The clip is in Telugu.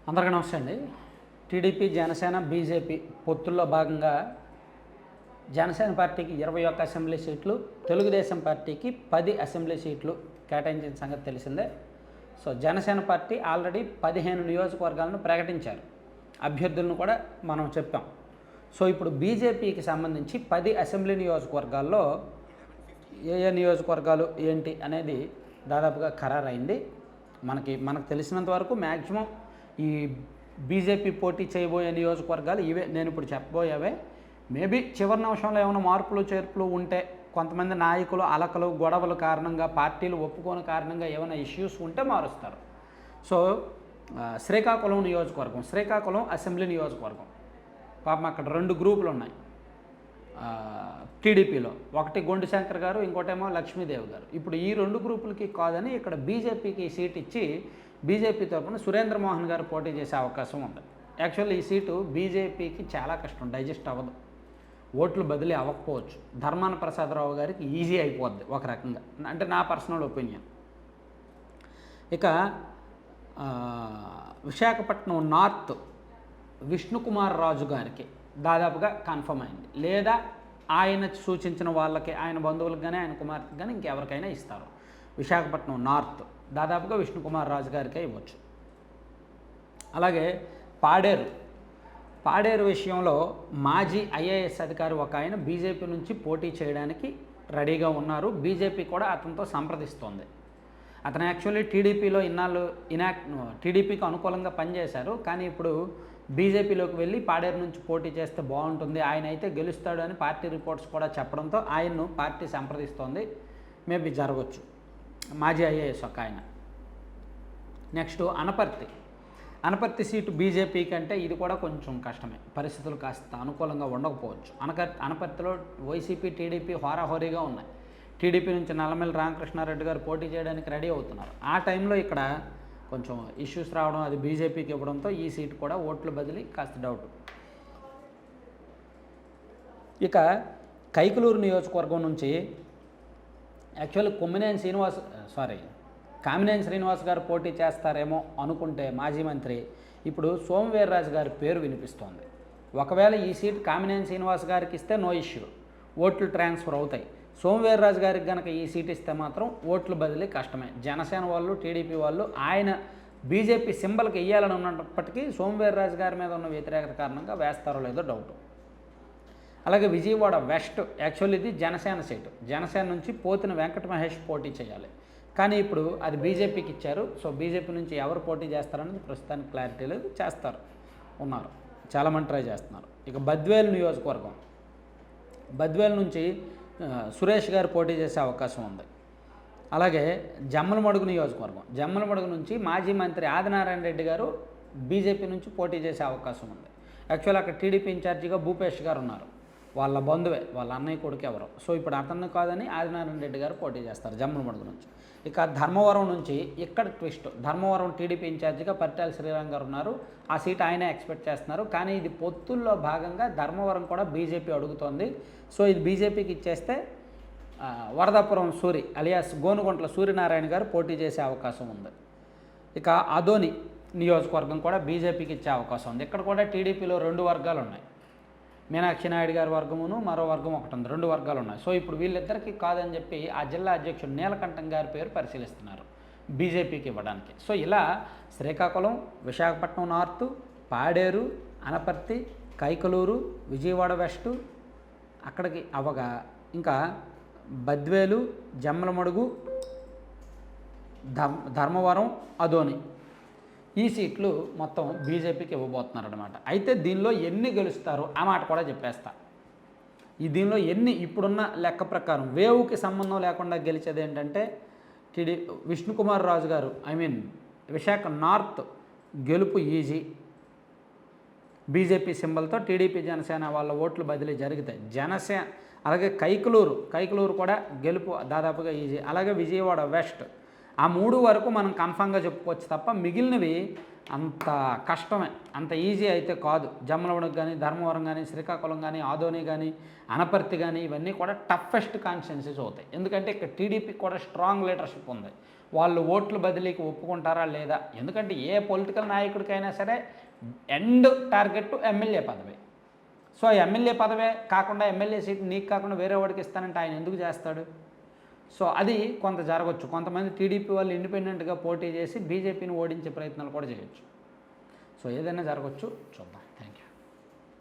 అందరికీ నమస్తే అండి. టీడీపీ, జనసేన, బీజేపీ పొత్తుల్లో భాగంగా జనసేన పార్టీకి 21 అసెంబ్లీ సీట్లు, తెలుగుదేశం పార్టీకి 10 అసెంబ్లీ సీట్లు కేటాయించిన సంగతి తెలిసిందే. సో జనసేన పార్టీ ఆల్రెడీ 15 నియోజకవర్గాలను ప్రకటించారు. అభ్యర్థులను కూడా మనం చెప్పాం. సో ఇప్పుడు బీజేపీకి సంబంధించి 10 అసెంబ్లీ నియోజకవర్గాల్లో ఏ నియోజకవర్గాలు ఏంటి అనేది దాదాపుగా ఖరారైంది. మనకు తెలిసినంత వరకు మ్యాక్సిమం ఈ బీజేపీ పోటీ చేయబోయే నియోజకవర్గాలు ఇవే. నేను ఇప్పుడు చెప్పబోయేవే. మేబీ చివరి నిమిషంలో ఏమైనా మార్పులు చేర్పులు ఉంటే, కొంతమంది నాయకులు అలకలు గొడవల కారణంగా, పార్టీలు ఒప్పుకోని కారణంగా ఏమైనా ఇష్యూస్ ఉంటే మారుస్తారు. సో శ్రీకాకుళం నియోజకవర్గం, శ్రీకాకుళం అసెంబ్లీ నియోజకవర్గం, పాపం అక్కడ 2 గ్రూపులు ఉన్నాయి టీడీపీలో. ఒకటి గొండు శంకర్ గారు, ఇంకోటేమో లక్ష్మీదేవి గారు. ఇప్పుడు ఈ 2 గ్రూపులకి కాదని ఇక్కడ బీజేపీకి సీట్ ఇచ్చి బీజేపీ తరఫున సురేంద్ర మోహన్ గారు పోటీ చేసే అవకాశం ఉంది. యాక్చువల్లీ ఈ సీటు బీజేపీకి చాలా కష్టం, డైజెస్ట్ అవ్వదు, ఓట్లు బదిలీ అవ్వకపోవచ్చు. ధర్మాన ప్రసాదరావు గారికి ఈజీ అయిపోద్ది ఒక రకంగా, అంటే నా పర్సనల్ ఒపీనియన్. ఇక విశాఖపట్నం నార్త్ విష్ణుకుమార్ రాజు గారికి దాదాపుగా కన్ఫర్మ్ అయింది, లేదా ఆయన సూచించిన వాళ్ళకి, ఆయన బంధువులకు కానీ, ఆయన కుమార్తెకి కానీ ఇంకెవరికైనా ఇస్తారు. విశాఖపట్నం నార్త్ దాదాపుగా విష్ణుకుమార్ రాజు గారికే ఇవ్వచ్చు. అలాగే పాడేరు విషయంలో మాజీ ఐఏఎస్ అధికారి ఒక ఆయన బీజేపీ నుంచి పోటీ చేయడానికి రెడీగా ఉన్నారు. బీజేపీ కూడా అతనితో సంప్రదిస్తోంది. అతను యాక్చువల్లీ టీడీపీలో ఇన్నాళ్ళు టీడీపీకి అనుకూలంగా పనిచేశారు, కానీ ఇప్పుడు బీజేపీలోకి వెళ్ళి పాడేరు నుంచి పోటీ చేస్తే బాగుంటుంది, ఆయన అయితే గెలుస్తాడు అని పార్టీ రిపోర్ట్స్ కూడా చెప్పడంతో ఆయన్ను పార్టీ సంప్రదిస్తోంది. మేబీ జరగవచ్చు. మాజీ ఐఏఎస్ ఒక ఆయన. నెక్స్ట్ అనపర్తి సీటు బీజేపీ కంటే ఇది కూడా కొంచెం కష్టమే, పరిస్థితులు కాస్త అనుకూలంగా ఉండకపోవచ్చు. అనపర్తిలో వైసీపీ, టీడీపీ హోరాహోరీగా ఉన్నాయి. టీడీపీ నుంచి నల్లమల్లి రామకృష్ణారెడ్డి గారు పోటీ చేయడానికి రెడీ అవుతున్నారు. ఆ టైంలో ఇక్కడ కొంచెం ఇష్యూస్ రావడం, అది బీజేపీకి ఇవ్వడంతో ఈ సీటు కూడా ఓట్లు బదిలీ కాస్త డౌట్. ఇక కైకలూరు నియోజకవర్గం నుంచి యాక్చువల్లీ కామినేని శ్రీనివాస్ గారు పోటీ చేస్తారేమో అనుకుంటే మాజీ మంత్రి, ఇప్పుడు సోమవీర్రాజు గారి పేరు వినిపిస్తోంది. ఒకవేళ ఈ సీట్ కామినేని శ్రీనివాస్ గారికి ఇస్తే నో ఇష్యూ, ఓట్లు ట్రాన్స్ఫర్ అవుతాయి. సోమవీర్రాజు గారికి కనుక ఈ సీట్ ఇస్తే మాత్రం ఓట్లు బదిలీ కష్టమే. జనసేన వాళ్ళు, టీడీపీ వాళ్ళు ఆయన బీజేపీ సింబల్కి వెయ్యాలని ఉన్నప్పటికీ సోమవీర్రాజు గారి మీద ఉన్న వ్యతిరేకత కారణంగా వేస్తారో లేదో డౌట్. అలాగే విజయవాడ వెస్ట్, యాక్చువల్లీ ఇది జనసేన సీటు. జనసేన నుంచి పోతిన వెంకట మహేష్ పోటీ చేయాలి, కానీ ఇప్పుడు అది బీజేపీకి ఇచ్చారు. సో బీజేపీ నుంచి ఎవరు పోటీ చేస్తారనేది ప్రస్తుతానికి క్లారిటీ లేదు. ఉన్నారు చాలామంది ట్రై చేస్తున్నారు. ఇక బద్వేలు నియోజకవర్గం, బద్వేలు నుంచి సురేష్ గారు పోటీ చేసే అవకాశం ఉంది. అలాగే జమ్మలమడుగు నియోజకవర్గం, జమ్మలమడుగు నుంచి మాజీ మంత్రి ఆదినారాయణ రెడ్డి గారు బీజేపీ నుంచి పోటీ చేసే అవకాశం ఉంది. యాక్చువల్ అక్కడ టీడీపీ ఇన్ఛార్జిగా భూపేష్ గారు ఉన్నారు, వాళ్ళ బంధువే, వాళ్ళ అన్నయ్య కొడుకు ఎవరో. సో ఇప్పుడు అతన్ని కాదని ఆదినారాయణ రెడ్డి గారు పోటీ చేస్తారు జమ్మలమడుగు నుంచి. ఇక ధర్మవరం నుంచి ఇక్కడ ట్విస్ట్, ధర్మవరం టీడీపీ ఇన్ఛార్జిగా పరిటాల శ్రీరామ్ గారు ఉన్నారు. ఆ సీట్ ఆయనే ఎక్స్పెక్ట్ చేస్తున్నారు, కానీ ఇది పొత్తుల్లో భాగంగా ధర్మవరం కూడా బీజేపీ అడుగుతోంది. సో ఇది బీజేపీకి ఇచ్చేస్తే వరదాపురం సూరి అలియాస్ గోనుగుంట్ల సూర్యనారాయణ గారు పోటీ చేసే అవకాశం ఉంది. ఇక అదోని నియోజకవర్గం కూడా బీజేపీకి ఇచ్చే అవకాశం ఉంది. ఇక్కడ కూడా టీడీపీలో 2 వర్గాలు ఉన్నాయి. మీనాక్షి నాయుడు గారి వర్గమును మరో వర్గం ఒకటి ఉంది, 2 వర్గాలు ఉన్నాయి. సో ఇప్పుడు వీళ్ళిద్దరికీ కాదని చెప్పి ఆ జిల్లా అధ్యక్షుడు నీలకంఠం గారి పేరు పరిశీలిస్తున్నారు బీజేపీకి ఇవ్వడానికి. సో ఇలా శ్రీకాకుళం, విశాఖపట్నం నార్త్, పాడేరు, అనపర్తి, కైకలూరు, విజయవాడ వెస్టు అక్కడికి అవగా, ఇంకా బద్వేలు, జమ్మలమడుగు, ధర్మవరం, అదోని ఈ సీట్లు మొత్తం బీజేపీకి ఇవ్వబోతున్నారనమాట. అయితే దీనిలో ఎన్ని గెలుస్తారో ఆ మాట కూడా చెప్పేస్తా. దీనిలో ఎన్ని ఇప్పుడున్న లెక్క ప్రకారం వేవ్కి సంబంధం లేకుండా గెలిచేది ఏంటంటే విష్ణుకుమార్ రాజు గారు, విశాఖ నార్త్ గెలుపు ఈజీ, బీజేపీ సింబల్తో టీడీపీ జనసేన వాళ్ళ ఓట్లు బదిలీ జరుగుతాయి. అలాగే కైకలూరు కూడా గెలుపు దాదాపుగా ఈజీ. అలాగే విజయవాడ వెస్ట్, ఆ 3 వరకు మనం కన్ఫామ్గా చెప్పుకోవచ్చు తప్ప మిగిలినవి అంత కష్టమే, అంత ఈజీ అయితే కాదు. జమ్మలమడుగు కానీ, ధర్మవరం కానీ, శ్రీకాకుళం కానీ, ఆదోని కానీ, అనపర్తి కానీ ఇవన్నీ కూడా టఫెస్ట్ కాన్స్టిట్యున్సీస్ అవుతాయి. ఎందుకంటే ఇక్కడ టీడీపీ కూడా స్ట్రాంగ్ లీడర్షిప్ ఉంది. వాళ్ళు ఓట్ల బదిలీకి ఒప్పుకుంటారా లేదా, ఎందుకంటే ఏ పొలిటికల్ నాయకుడికైనా సరే ఎండ్ టార్గెట్ ఎమ్మెల్యే పదవి. సో ఎమ్మెల్యే పదవే కాకుండా ఎమ్మెల్యే సీట్ నీకు కాకుండా వేరే వాడికి ఇస్తానంటే ఆయన ఎందుకు చేస్తాడు? సో అది కొంత జరగవచ్చు. కొంతమంది టీడీపీ వాళ్ళు ఇండిపెండెంట్గా పోటీ చేసి బీజేపీని ఓడించే ప్రయత్నాలు కూడా చేయొచ్చు. సో ఏదైనా జరగవచ్చు, చూద్దాం. Thank you.